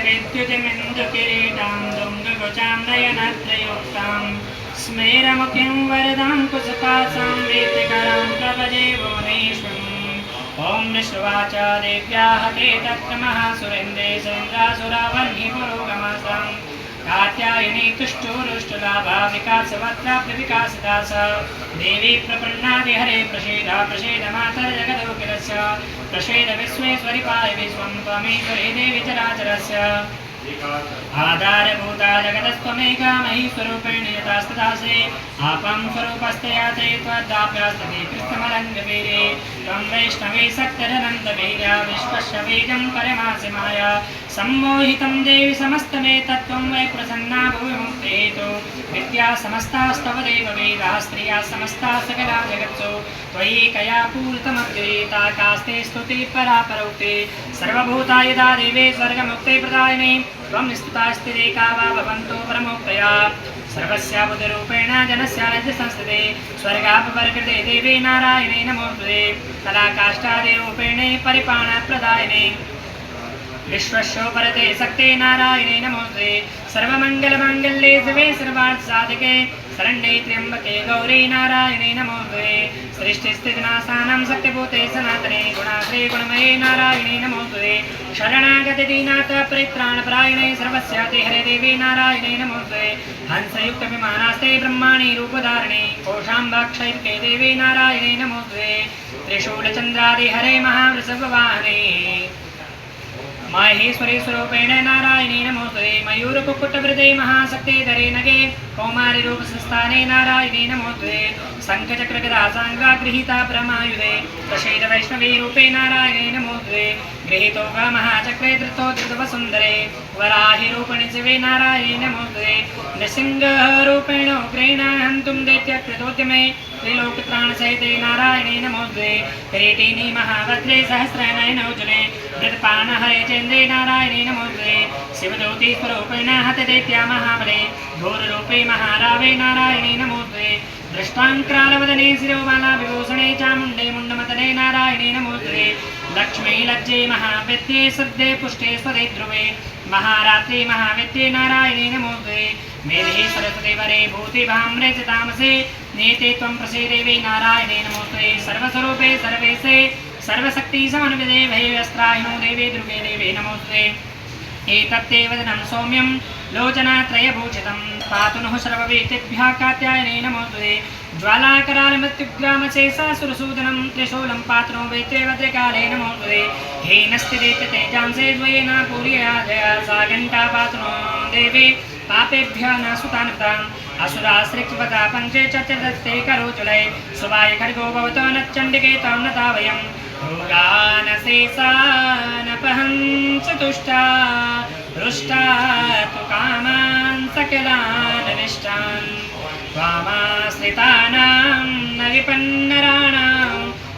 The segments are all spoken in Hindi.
विद्युतिमिन्दुकिरीटां दुङ्गगुचां नयनत्रयोक्तां स्मेरमुखीं वरदां कुशपासां वीतिकरां प्रभजे भुवनेश्वरीम् ॐ विष्णुवाच देव्याः ते तत्र महासुरेन्द्रे सेन्द्रासुरावह्निपुरोगमासां कात्यायनी तुष्टुरुष्टुलाभा विकासवक्त्राप्यविकासिता स देवी प्रपन्नादिहरे प्रसीदा प्रसीदमातर्जगदोकिलस्य प्रसीद विश्वेश्वरि पाहि विश्वं त्वमेश्वरी देवी चराचरस्य आधारभूता जगतस्त्वमेका महीस्वरूपेण यथास्तदासे आपं स्वरूपस्तया ते त्वद्दाप्यास्तते कृष्णमलङ्गवीरे त्वं वैष्णवे सत्यरनन्तवीर्या विश्वस्य बीजं परमासि माया सम्मोहितं देवि समस्तमेतत्त्वं वै प्रसन्ना भुवि हेतु विद्या समस्तास्तव देव वेदाः स्त्रियः समस्ता सकला जगत्सु त्वयि कया पूरितमग्रेता कास्ते स्तुति परापरोक्ते सर्वभूता यदा देवे स्वर्गमुक्ते प्रदायिने त्वं निस्तुतास्तिरेका वा भवन्तो परमोक्तया सर्वस्याबुद्धरूपेण जनस्य राज्यसंस्थिते स्वर्गापवर्कृते देवे नारायणे नमोस्तुते कलाकाष्ठादिरूपेणे परिपाणप्रदायिने विश्वशोपरते सक्ते नारायणे नमोस्तुते सर्वमङ्गलमाङ्गल्ये शिवे सर्वार्थसाधके शरण्ये त्र्यम्बके गौरी नारायणे नमोस्तुते सृष्टिस्थितिनाशानां सत्यभूते सनातने गुणाश्री गुणमये नारायणे नमोस्तुते शरणागतदीनाथ परित्राणपरायणे सर्वस्याति हरे देवी नारायणे नमोस्तुते हंसयुक्तविमानास्ते ब्रह्माणि रूपधारिणे कोशाम्बाक्षैर्के देवी नारायणे नमोस्तुते त्रिशूलचन्द्रादि हरे महावृषभवाहने माहेश्वरी स्वरूपेण नारायणे नमोस्तुते मयूरकुक्कुटवृते महाशक्ते धरे नगे कौमारी रूप संस्थाने नारायणे नमोस्तुते शङ्खचक्रगदासाङ्गा गृहीता ब्रह्मायुधे प्रसीद वैष्णवी रूपे नारायणे नमोस्तुते गृहीतो महाचक्रे धृतो धृतवसुन्दरे वराहि रूपिणि शिवे नारायणे नमोस्तुते नृसिंहरूपेण उग्रेण हन्तुं दैत्यकृतोद्यमे त्रिलोकत्राणसहिते नारायणे नमोस्तुते किरीटिनी महावज्रे सहस्रनयनौज्ज्वले धृतपाणहरे चन्द्रे नारायणे नमोस्तुते शिवज्योतिस्वरूपेण हतदैत्या महाबले घोररूपे महारावे नारायणे नमोस्तुते दृष्टाङ्क्रालवदने शिरोबाला विभूषणे चामुण्डे मुण्डमतने नारायणे नमोस्तुते लक्ष्मी लज्जे महाविद्ये सद्ये पुष्टे स्वदे ध्रुवे महारात्रे महाविद्ये नारायणे नमोस्तुते मेधे सरस्वती वरे भूतिभाम्रे च तामसे नेते त्वं प्रसीदेवी नारायणे नमोस्तुते सर्वस्वरूपे सर्वेशे सर्वशक्ति समन्विते भैवस्त्राहिनो देवे दुर्गे देवे नमोस्तुते एतत्ते वदनं सौम्यं लोचनात्रयभूषितं पातु नः सर्ववेदेभ्यः कात्यायने नमोस्तुते ज्वालाकरालमृत्युग्रामशेषासुरसूदनं त्रिशूलं पात्रो वेत्रे भद्रकाले नमोस्तुते हेनस्तिदेत्य तेजांसे द्वयेन पूर्यया सा घण्टा पातुनो देवे पापेभ्यः न सुतानुताम् असुराश्रिक्वता पञ्चे चतुर्दस्ते करोचुलये सुवाय खड्गो भवतो न चण्डिके तं नता वयम् रोगानशेषानपहं चतुष्टा रुष्टा तु कामान् सकलानविष्टान् त्वामाश्रितानां न विपन्नराणां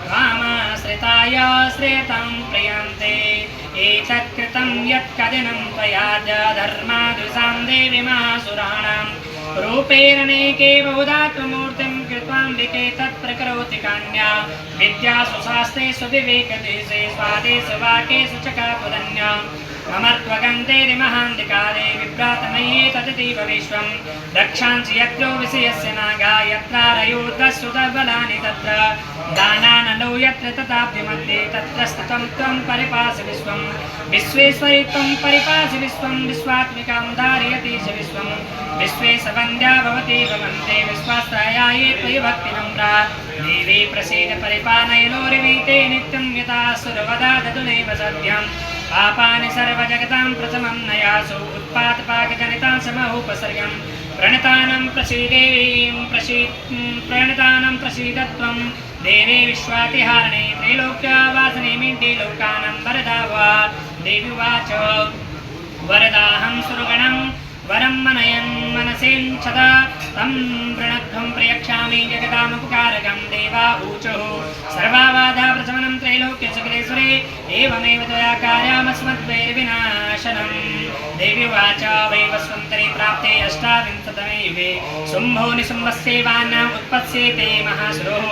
त्वामाश्रिताय श्रेयतां प्रियन्ते एतत्कृतं यत्कदिनं त्वया धर्मादुषां देवी महासुराणां रूपेरनेके बहुधा त्वमूर्तिं कृत्वाम्बिके तत्प्रकरोति कान्या विद्यासु शास्त्रेषु विवेकदेशे स्वादेषु वाकेषु च कापुदन्या ममर्त्वगन्धेरि महान्तिकाले विभ्रातमय्ये तदितीव विश्वं दक्षांसि यत्रो विषयस्य नागा यत्रारयोर्धश्रुतबलानि तत्र दानानलो यत्र तथाब्धिमध्ये तत्र स्थितं त्वं परिपासि विश्वं विश्वेश्वरि त्वं परिपासि विश्वं विश्वात्मिकां धारयति च विश्वं विश्वे सवन्द्या भवति भवन्ते विश्वाश्रयाये त्वयि भक्तिनम्रा देवी प्रसीद परिपालयलोरिवीते नित्यं यथा सुरवदा ददुनैव सद्यं पापानि सर्वजगतां प्रथमं नयासु उत्पातपाकजनितां समूपसर्गं प्रणतानं प्रणतानं प्रसीदत्वं देवी विश्वातिहारिणे त्रैलोक्यवासिने मिड्डे लोकानां वरदा वा देवी उवाच वरदाहं सुरगणं वरं मनयन् मनसेच्छदा तं प्रणध्वं प्रयच्छामि जगदामुपकारकं देवा ऊचुः सर्वाबाधा प्रशमनं त्रैलोक्यसुखलेश्वरे एवमेव त्वया कार्यामस्मद्वैर्विनाशनं देवी सुग्रीवाच वैवस्वन्तरे प्राप्ते अष्टाविंशतमे युगे शुम्भो निशुम्भस्यैवान्नाम् उत्पत्स्येते महासुरोः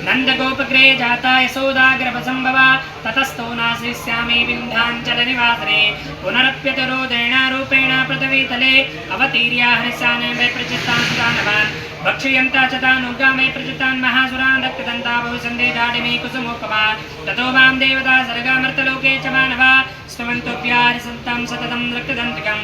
नन्दगोपगृहे जाता यशोदाग्रभसम्भवा ततस्थो नाश्रिष्यामि विन्ध्याचलनिवासरे पुनरप्यतरोदयणारूपेण पृथिवीतले अवतीर्य हरिशान् वै प्रचित्तान् सुदानवान् भक्षयन्ता च तानुगामे प्रचितान् महासुरान् रक्तदन्ता भविष्यन्ते दाडिमे कुसुमोपमा ततो वां देवता सर्गामर्तलोके च मानवा स्तवन्तोऽप्यारिसन्तं सततं रक्तदन्तिकं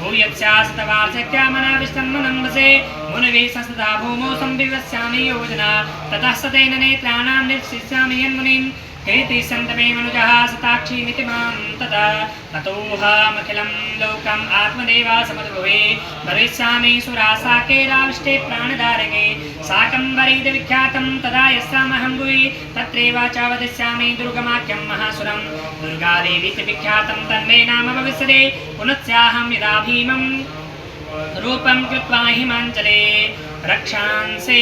भूयस्यास्तवार्षक्यामनाविष्टं मनम्बसे मुनिभिः संस्तता भूमौ संविवस्यामि योजना ततः सतेन नेत्राणां निःशिष्यामि यन्मुनिं केति सन्तमे मनुजः सताक्षीमिति मां तदा ततोऽहमखिलं लोकम् आत्मदेवा समद्भुवे भविष्यामि सुरासाकेराविष्टे प्राणधारके शाकम्भरीतिविख्यातं तदा यस्यामहं भुवि तत्रैव च वदिष्यामि दुर्गमाख्यं महासुरं दुर्गादेवीति विख्यातं तन्मे नाम भविष्यति पुनस्याहं यदा भीमं रूपं कृत्वा हिमाञ्चले रक्षांसे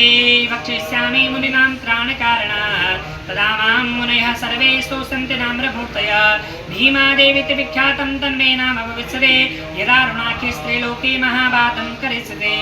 वक्षिष्यामि मुनीनां त्राणकारणात् तदा मां मुनयः सर्वे स्तोषन्ति नाम्रभूतय भीमादेवीति विख्यातं तन्मे नाम भविष्यति यदा रुणाख्यस्त्रीलोके महाभातं करिष्यते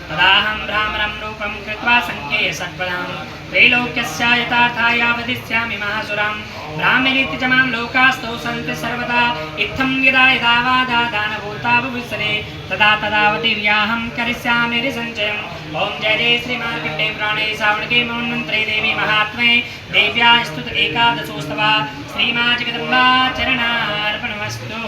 तदाहं भ्रामरं रूपं कृत्वा सङ्ख्ये सत्पदां त्रैलोक्यस्य यथार्थाय वदिष्यामि महासुरं ब्राह्मणीति च मां लोकास्तोषन्ति सर्वदा इत्थं यदा यदा वा दानभूता भविष्यति तदा तदावतीर्याहं करिष्यामि निसञ्चयम् ॐ जय जय श्रीमार्कण्डे पुराणे श्रावणके मन्त्रे देवी महात्मे देव्या स्तुत एकादशोस्तवा श्रीमा जगदम्बा चरणार्पणमस्तु।